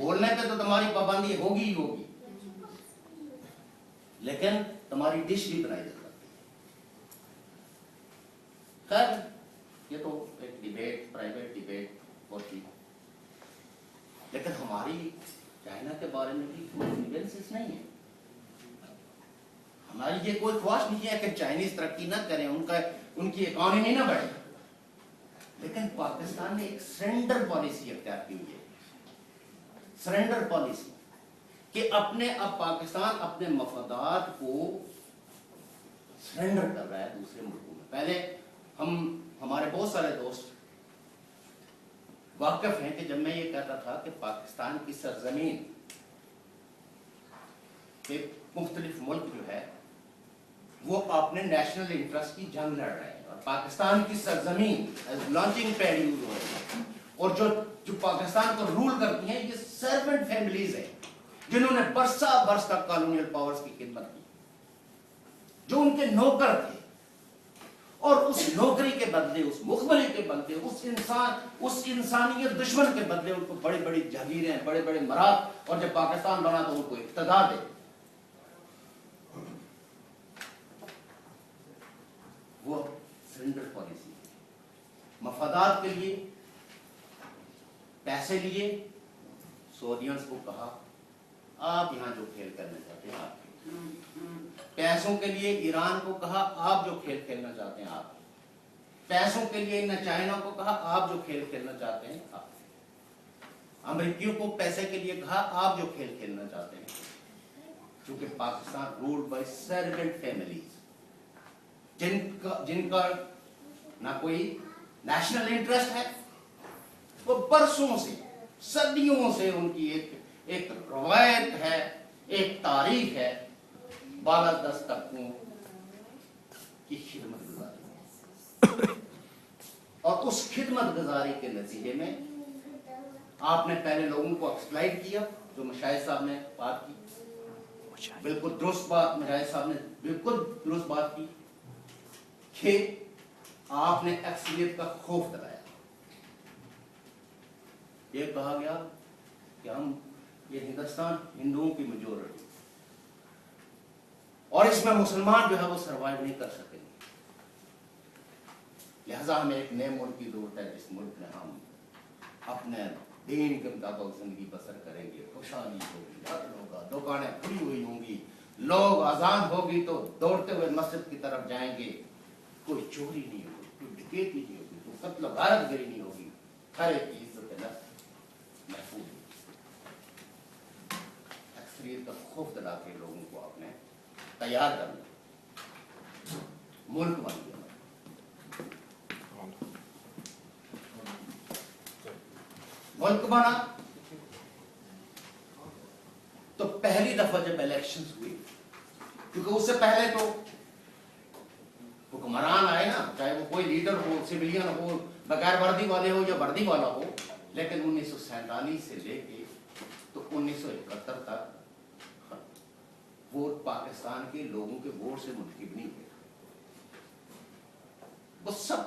بولنے پہ تو تمہاری پابندی ہوگی ہی ہوگی، لیکن تمہاری ڈش بھی بنائی جا سکتی ہے۔ خیر یہ تو ایک ڈیبیٹ، پرائیویٹ ڈیبیٹ ہوتی، لیکن ہماری چائنا کے بارے میں بھی کوئی گریوینسز نہیں ہے، ہماری یہ کوئی خواہش نہیں ہے کہ چائنیز ترقی نہ کریں، ان کی اکانومی نہ بڑھے، لیکن پاکستان نے ایک سرنڈر پالیسی اختیار کی ہوئی ہے، سرنڈر پالیسی، کہ اب پاکستان اپنے مفادات کو سرنڈر کر رہا ہے دوسرے ملکوں میں۔ پہلے ہمارے بہت سارے دوست واقف ہیں کہ جب میں یہ کہتا تھا کہ پاکستان کی سرزمین کے مختلف ملک جو ہے وہ اپنے نیشنل انٹرسٹ کی جنگ لڑ رہے ہیں، اور پاکستان کی سرزمین لانچنگ پیڈ یوز ہو رہی ہے، اور جو پاکستان کو رول کرتی ہیں یہ سرونٹ فیملیز ہیں جنہوں نے برسا برس تک کالونیل پاورز کی خدمت کی، جو ان کے نوکر تھے، اور اس نوکری کے بدلے، اس مخبری کے بدلے، اس انسانیت دشمن کے بدلے ان کو بڑی بڑی جاگیریں، بڑے بڑے مراد، اور جب پاکستان بنا تو ان کو اقتدار دے۔ وہ سرنڈر پالیسی، مفادات کے لیے پیسے لیے، سعودیانس کو کہا آپ یہاں جو کھیل کرنا چاہتے ہیں آپ کھیل، پیسوں کے لیے ایران کو کہا آپ جو کھیل کھیلنا چاہتے ہیں آپ، پیسوں کے لیے چائنا کو کہا آپ جو کھیل کھیلنا چاہتے ہیں آپ، امریکیوں کو پیسے کے لیے کہا آپ جو کھیل کھیلنا چاہتے ہیں، کیونکہ Pakistan ruled by servant families جن کا نہ کوئی نیشنل انٹرسٹ ہے، وہ برسوں سے، صدیوں سے ان کی ایک روایت ہے، ایک تاریخ ہے بالادست طبقوں کی خدمت گزاری، اور اس خدمت گزاری کے نتیجے میں آپ نے پہلے لوگوں کو ایکسپلائٹ کیا، جو مشاہد صاحب نے بات کی، بالکل درست بات، مشاہد صاحب نے بالکل درست بات کی، کہ آپ نے اکثریت کا خوف دلایا، یہ کہا گیا کہ یہ ہندوستان ہندوؤں کی میجورٹی، اور اس میں مسلمان جو ہے وہ سروائیو نہیں کر سکیں گے، لہذا ہمیں ایک نئے ملک کی ضرورت ہے جس ملک میں ہم اپنے دین کے مطابق زندگی بسر کریں گے، خوشحالی ہوگی، عدل ہوگا، دکانیں کھلی ہوئی ہوں گی، لوگ اذان ہوگی تو دوڑتے ہوئے مسجد کی طرف جائیں گے، کوئی چوری نہیں ہوگی، کوئی ڈکیتی نہیں ہوگی، کوئی قتل و غارت گری نہیں ہوگی، ہر ایک کی عزت نفس محفوظ ہوگی۔ اکثریت کا خوف دلا کے لوگوں کو آپ نے تیار کرنا، ملک بن گیا، ملک بنا تو پہلی دفعہ جب الیکشنز ہوئی، کیونکہ اس سے پہلے تو حکمران آئے نا، چاہے وہ کوئی لیڈر ہو، سویلین ہو، بغیر وردی والے ہو یا وردی والا ہو، لیکن 1947 سے لے کے تو 1971 تک ووٹ پاکستان کے لوگوں کے ووٹ سے منتخب نہیں ہوئے، وہ سب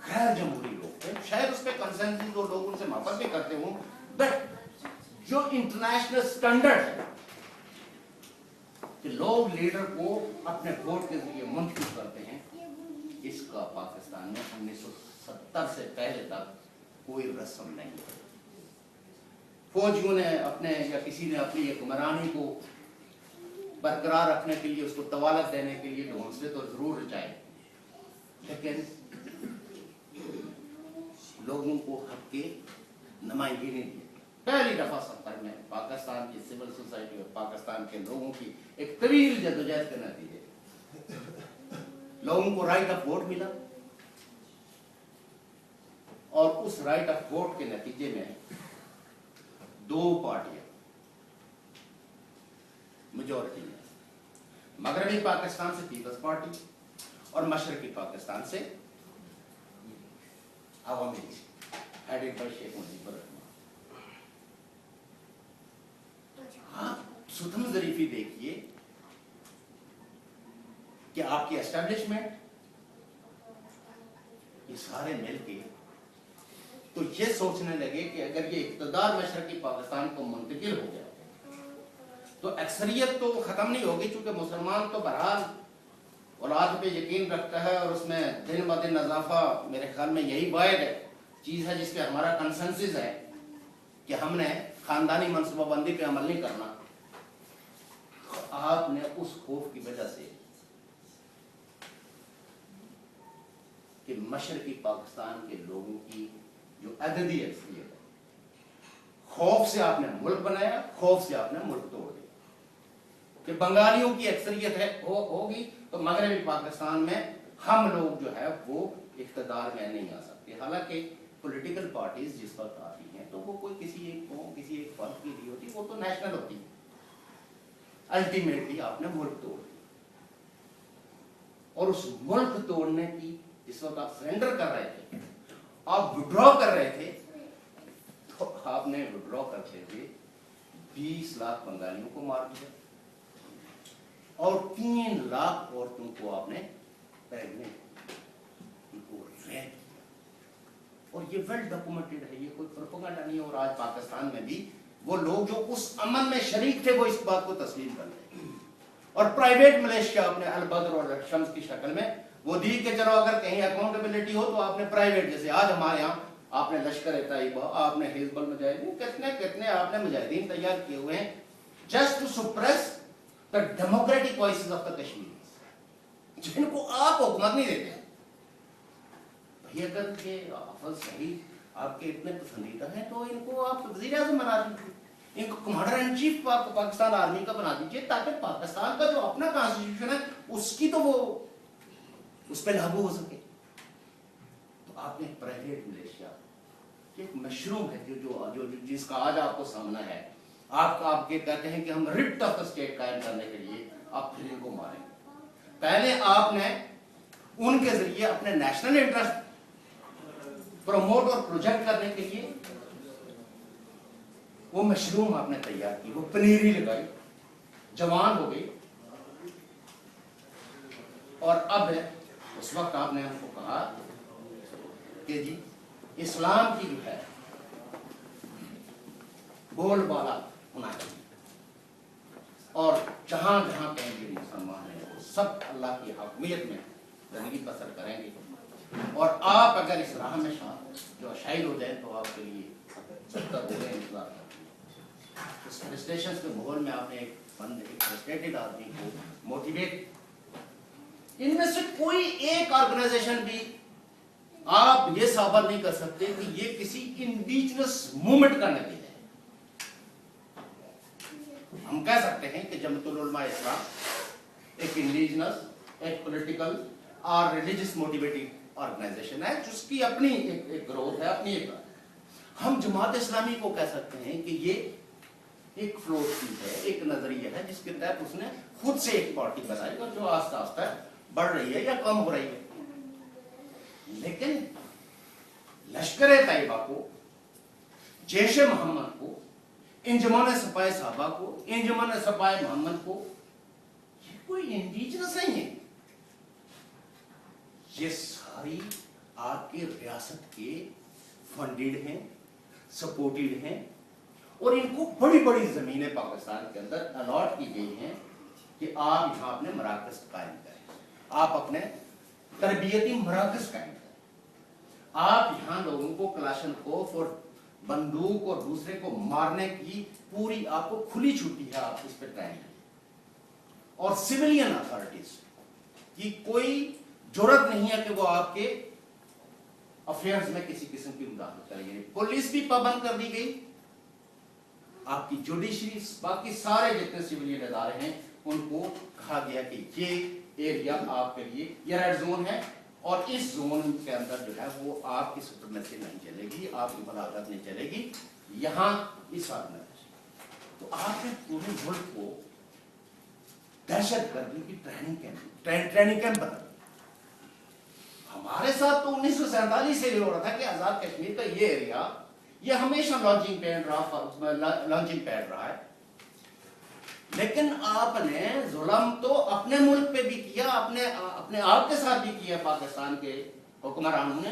غیر جمہوری لوگ تھے، شاید اس پہ کنسنسس اور لوگ ان سے محبت بھی کرتے ہوں، بٹ جو انٹرنیشنل سٹینڈرڈ ہے کہ لوگ لیڈر کو اپنے ووٹ کے ذریعے منتخب کرتے ہیں، اس کا پاکستان میں 1970 سے پہلے تک کوئی رسم نہیں ہے۔ فوجیوں نے اپنے یا کسی نے اپنی حکمرانی کو برقرار رکھنے کے لیے، اس کو طوالت دینے کے لیے ڈھونسلے تو ضرور رچائے، لیکن لوگوں کو حق کی نمائندگی نہیں دی۔ پہلی دفعہ 70 میں پاکستان کی سول سوسائٹی اور پاکستان کے لوگوں کی ایک طویل جدوجہد کے نتیجے لوگوں کو رائٹ آف ووٹ ملا، اور اس رائٹ آف ووٹ کے نتیجے میں 2 پارٹیاں میجورٹی میں، مغربی پاکستان سے پیپلز پارٹی اور مشرقی پاکستان سے عوامی لیگ، ہیڈڈ بائی شیخ مجیب الرحمان۔ آپ ستم ظریفی دیکھیے کہ آپ کی اسٹیبلشمنٹ یہ سارے مل کے تو یہ سوچنے لگے کہ اگر یہ اقتدار مشرقی پاکستان کو منتقل ہو گیا تو اکثریت تو ختم نہیں ہوگی، چونکہ مسلمان تو بہرحال اولاد پہ یقین رکھتا ہے، اور اس میں دن بہ دن اضافہ میرے خیال میں یہی واحد چیز ہے جس پہ ہمارا کنسنسس ہے کہ ہم نے خاندانی منصوبہ بندی پہ عمل نہیں کرنا۔ آپ نے اس خوف کی وجہ سے کہ مشرقی پاکستان کے لوگوں کی جو عددی اکثریت ہے، خوف سے آپ نے ملک بنایا، خوف سے آپ نے ملک توڑ دیا کہ بنگالیوں کی اکثریت ہے ہوگی تو مغربی پاکستان میں ہم لوگ جو ہے وہ اقتدار میں نہیں آ سکتے۔ حالانکہ پولیٹیکل پارٹیز جس وقت آتی ہیں تو وہ کوئی کسی ایک قوم، کسی ایک فرد کی نہیں ہوتی، وہ تو نیشنل ہوتی ہے۔ الٹیمیٹلی آپ نے ملک توڑ دیا، اور اس ملک توڑنے کی جس وقت آپ سرنڈر کر رہے تھے، آپ وڈرا کر رہے تھے، تو آپ نے وڈرا کرتے ہوئے 20 لاکھ بنگالیوں کو مار دیا اور 3 لاکھ عورتوں کو آپ نے پریگننٹ، ان کو ریپ کیا، اور یہ ویل ڈاکومنٹڈ ہے، یہ کوئی پروپیگنڈا نہیں ہے۔ اور آج پاکستان میں بھی وہ لوگ جو اس امن میں شریک تھے وہ اس بات کو تسلیم کر رہے ہیں، اور پرائیویٹ ملیشیا اپنے البدر اور شمس کی شکل میں وہ دی کہ چلو اگر کہیں اکاؤنٹیبلٹی ہو تو آپ نے پرائیویٹ، جیسے آج ہمارے ہاں آپ نے لشکر طیبہ، آپ نے حزب المجاہدین، کتنے آپ نے مجاہدین تیار کیے ہوئے ہیں just to suppress the democratic voices of the Kashmir, جن کو آپ حکومت نہیں دیتے۔ بھئی اگر یہ حافظ صحیح آپ کے اتنے پسندیدہ ہیں تو ان کو آپ وزیر اعظم بنا دیجیے، ان کو commander in chief Pakistan army کا بنا دیجیے، تاکہ پاکستان کا جو اپنا کانسٹیٹیوشن ہے اس کی تو وہ اس پہ لاگو ہو سکے۔ تو آپ نے پرائیویٹ ملیشیا، ایک مشروم ہے جو جس کا آج آپ کو سامنا ہے، آپ کے کہتے ہیں کہ ہم رٹ آف دا اسٹیٹ قائم کرنے کے لیے آپ پھر ان کو ماریں گے۔ پہلے آپ نے ان کے ذریعے اپنے نیشنل انٹرسٹ پروموٹ اور پروجیکٹ کرنے کے لیے وہ مشروم آپ نے تیار کی، وہ پنیری لگائی، جوان ہو گئی، اور اب اس وقت آپ نے ہم کو کہا کہ جی اسلام کی جو ہے بول بالا ہونا چاہیے، اور جہاں جہاں کہیں بھی مسلمان ہیں وہ سب اللہ کی حاکمیت میں زندگی بسر کریں گے، اور آپ اگر اس راہ میں جو شاہد ہو جائیں تو آپ کے لیے 70 ہو گئے انتظار کرتے ہیں۔ اس فرسٹریشن کے ماحول میں آپ نے ایک فرسٹریٹڈ آدمی کو موٹیویٹ، ان میں سے کوئی ایک آرگنائزیشن بھی آپ یہ ثابت نہیں کر سکتے کہ یہ کسی انڈیجنس موومنٹ کا نتیجہ ہے۔ ہم کہہ سکتے ہیں کہ جمعیت العلماء اسلام ایک انڈیجنس، ایک پولیٹیکل اور ریلیجس موٹیویٹنگ آرگنائزیشن ہے، جس کی اپنی ایک گروتھ ہے، اپنی ایک۔ ہم جماعت اسلامی کو کہہ سکتے ہیں کہ یہ ایک فلوٹ چیز ہے، ایک نظریہ ہے جس کے تحت اس نے خود سے ایک پارٹی بنائی اور جو آہستہ آہستہ بڑھ رہی ہے یا کم ہو رہی ہے۔ لیکن لشکر طیبہ کو، جیش محمد کو، انجمن سپاہی صحابہ کو، انجمن سپاہی محمد کو، یہ کوئی انڈیجنس نہیں ہے، یہ ساری آپ کی ریاست کے فنڈڈ ہیں، سپورٹڈ ہیں، اور ان کو بڑی بڑی زمینیں پاکستان کے اندر الاٹ کی گئی ہیں کہ آپ یہاں اپنے مراکز قائم کریں، آپ اپنے تربیتی مراکز قائم کریں، آپ یہاں لوگوں کو کلاشن کوف اور بندوق اور دوسرے کو مارنے کی پوری آپ کو کھلی چھٹی ہے، آپ اس پہ ٹریننگ، اور سویلین اتھارٹیز کی کوئی جرات نہیں ہے کہ وہ آپ کے افیئرز میں کسی قسم کی مداخلت کریں گے۔ پولیس بھی پابند کر دی گئی، آپ کی جوڈیشری، باقی سارے جتنے سویلین ادارے ہیں ان کو کہا گیا کہ یہ ایریا آپ کے لیے یہ ریڈ زون ہے، اور اس زون کے اندر جو ہے وہ آپ کی سپریمیسی نہیں چلے گی، آپ کی بلاغت نہیں چلے گی، یہاں اس آرگنائزیشن۔ تو آپ نے پورے ملک کو دہشت گردی کی ٹریننگ کیمپ بنا دیا۔ ہمارے ساتھ تو 1947 سے یہ ہو رہا تھا کہ آزاد کشمیر کا یہ ایریا یہ ہمیشہ لانچنگ پیڈ رہا ہے، لیکن آپ نے ظلم تو اپنے ملک پہ بھی کیا، اپنے آپ کے ساتھ بھی کیا، پاکستان کے حکمرانوں نے،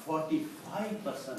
45%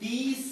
30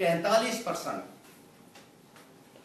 43%,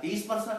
30%,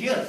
years